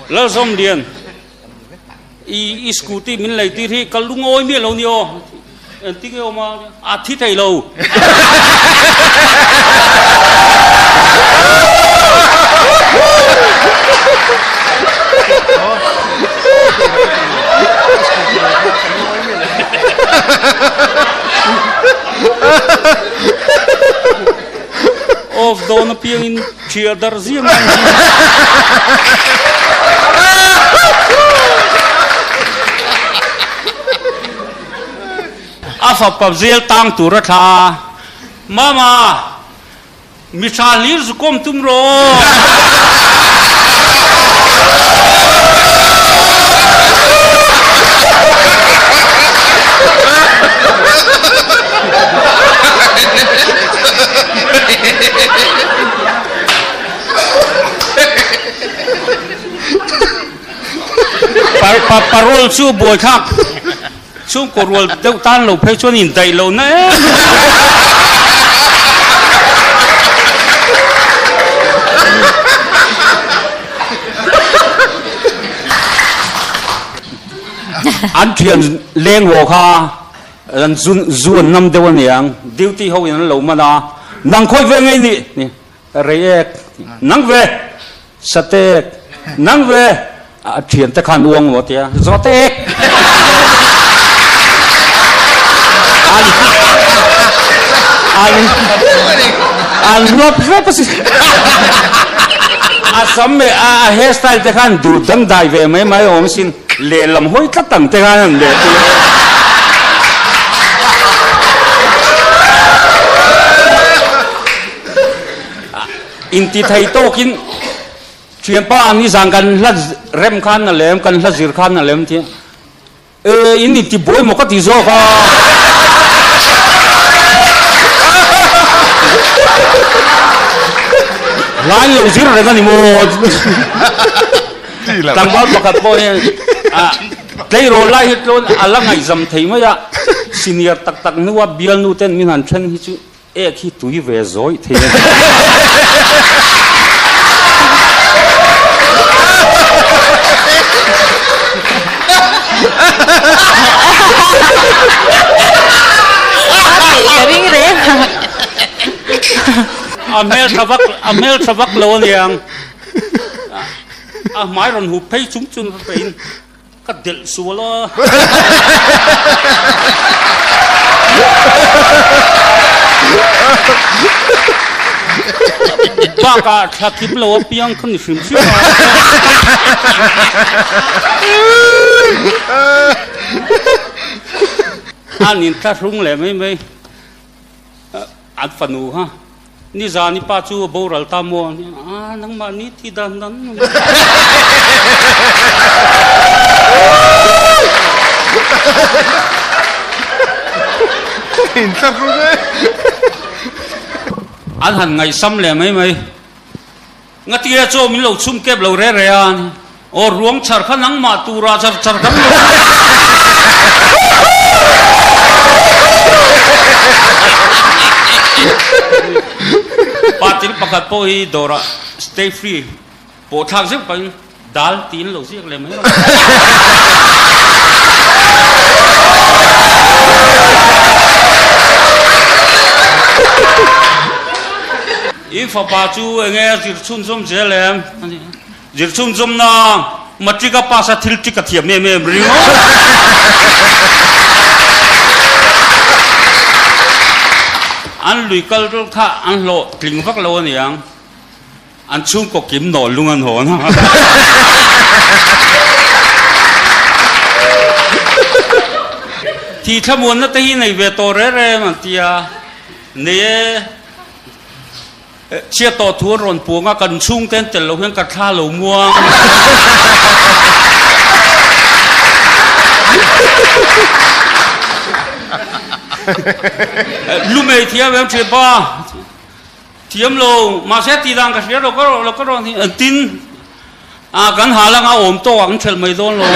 lỡ xong điền i scooty mình lấy tí thì cái lung ôi miệng lâu nhiều tí cái mà thít thầy lâu of don piang chia dar ziam afa pabzel tang tura tha mama misalir zukom tumro parol chu boy khak chu korol teu tan lo phei chuan in dai lo na an thian leng wo kha an zun nam deu niang duty ho in lo ma na nang khoi ve ngai ni re nang ve sate nang ve thiền ta khan uông một tia gió tê an lop lop gì sắm mẹ hairstyle ta khan đủ đâm đại về mấy ông xin lệ làm hối cắt tầng ta khan để in ti thầy to kín chuyện pa anh sang kan lát rem khan là lem kan lát zir khan là lem thế in đi bôi một cái tí gió ha lại nhiều zir rồi cái gì mà tăng bao bạc bôi đây rồi lại hết luôn lăng ngày dầm thấy mấy ạ senior tắc tắc nữa bial nu tên mình hàn chân hi chứ khi túi về rồi thế Amel thavak lo niang mai ron hu phei chung chun pein ka del sulo ba ka thakip lo piang khun sim sim anin ta rung le mai at fanu ha ni za ni pa chu boral ta mo nang ma ni thi dan dan in ta ru ne an han ngai sam le mai ngatia cho min lo chum kep lo re an o ruang char khan nang ma tu ra char kan patil pakat po hi dora stay free po thak zip pa dal tin lo zik le mai if pa chu nge jir chun zum jelem jir chun zum na matrika pasa thil tik thiam me ringo an lui kal ro kha an lo tling vak lo niang an chung ko kim no lungan ho na thì tham muốn nó tây này về tổ re mà tia nè chia tổ thua rồn buông á cần chung tên tiền lâu hơn cả tha lâu mua lúc này thì em chơi ba thì em lâu mà sẽ tì đang cái gì đó có rồi thì tin gần hà lang ôm to ăn chơi mấy đôi rồi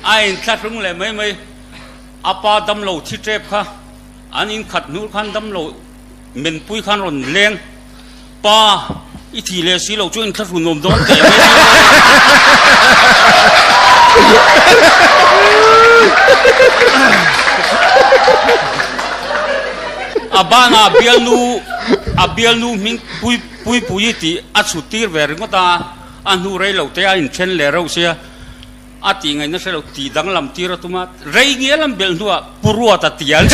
ai cắt rung lại mấy apa đâm lâu thi trép ha anh in khát nụ khăn đâm lộ mình pui khăn rồi lên pa ít thì lệ xí lộ chuyên khát hùn nôm đón kẻ abana bialnu min pui ti achutir ver ngota anu rei lo te in chen le ro sia ati ngai na se lo ti dang lam tira tuma rei nge lam bel nuwa purua ta tial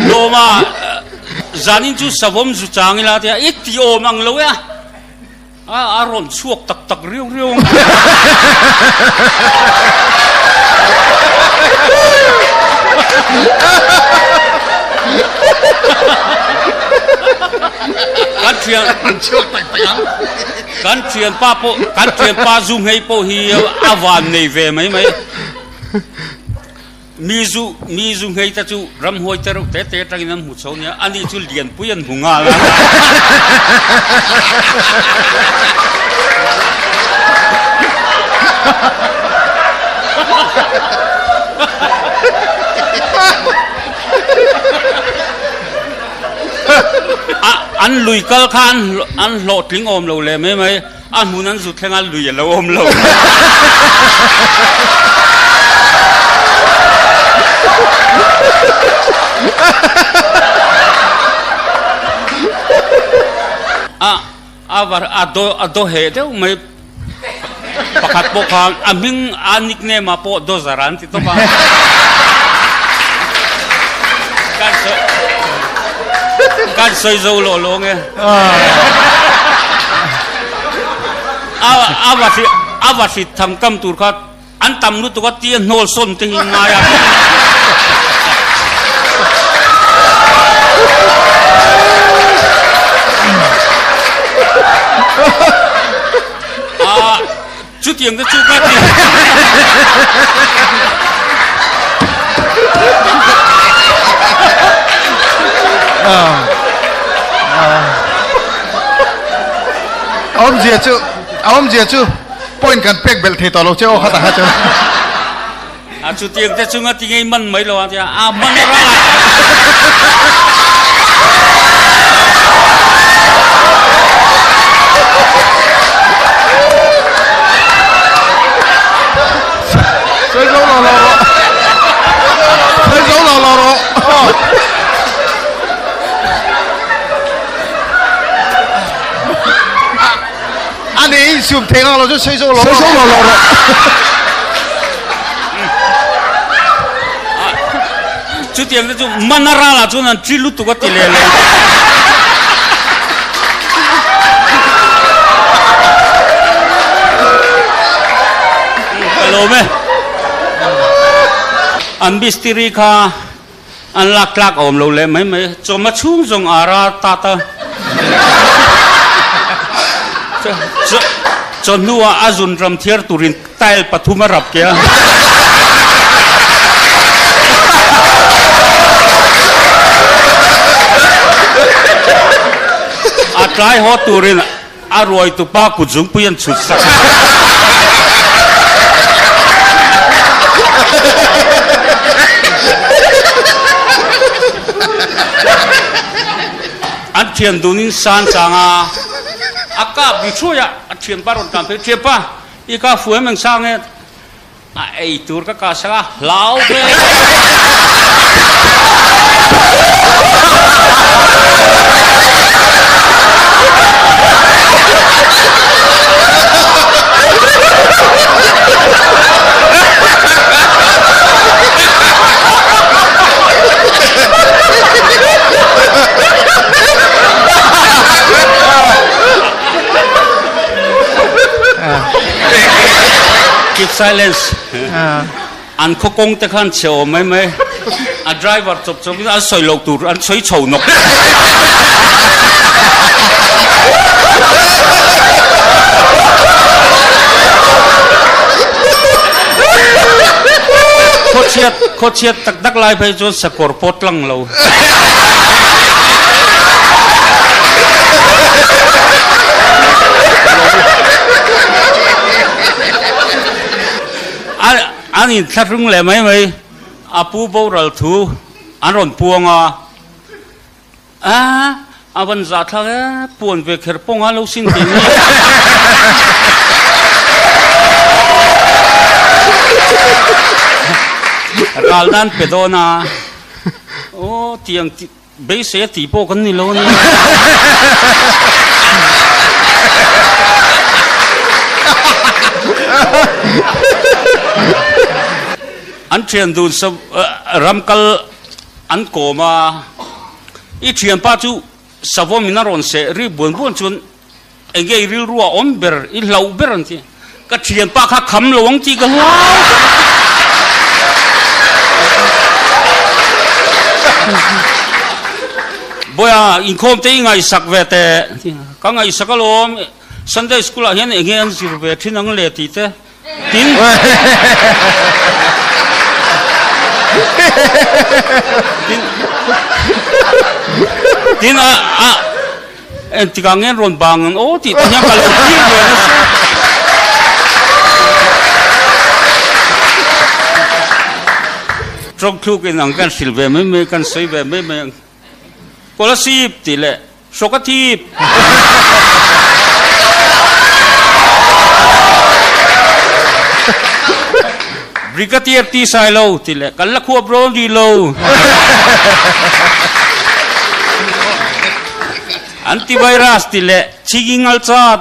loma zanin chu savom zu changila tia iti om ang lo ya aron chuak tak tak riu riu kan trian pa zoom hei po hi avan nei ve mai mi zu hei ta chu ram hoi ta ro te tang nam hu chau nia ani chu lian puyan hunga la anh lùi cơ khan anh lột tiếng ôm lâu lệ mấy anh muốn anh rụt khen anh lùi lâu ôm lâu do hệ đâu mấy pakat po khan aming nickname mà po do zaran tito pa kan soi zo lo lo nghe avasi tham kam tur khat an tam nu tu ka ti nol son te hin ma ya chút tiền cái chút cái gì ông gì chứ point kan pek bel thei tolo cheo khata ha cheo chút tiền cái chung cái tiếng mình mấy lo thì mình ra soi dấu lò lò anh ấy chụp thế nào rồi soi dấu lò lò chút tiền cái chung mình ra là chung là chỉ lúc tụi cái tiền lên hello me an bistiri kha an lak om lo le mai cho ma chung jong ara ta cho nuwa azun ram thier turin tail pathuma rap kya atrai ho turin aroi tu pa ku jung puyan chut sa anh thiền dunin san sanga aka bichuya thiền baron tam pe chepa ika fuem ang sange ai tur ka sa lao be keep silence anh có công te khan cheo mấy a driver chụp anh soi lộc tur anh soi chầu nọc khó chiết đắc lai phải cho score pot lăng lâu in tharung le mai apu boral thu aron puanga awan za tha puan ve kher ponga lo sin ti ni kaldan pedona o tiang be se ti po kan ni lo ni an thian dun sa ramkal an koma i thian pa chu savom minaron se ri bun bun chun engei ril ruwa omber i lau beran ti ka thian pa kha kham lowang ti ka boya in khom te ngai sak ve te ka ngai sakalom Sunday school a hian engei an sir ve thin ang le ti te tin tin tikangen ron bangan o ti tanya kalau ti trong khu cái nàng kan silve me kan sei ve me kola sip ti le sokatip brigadier ti sai lo ti le kan la khu bro di lo antivirus ti le chiging al chat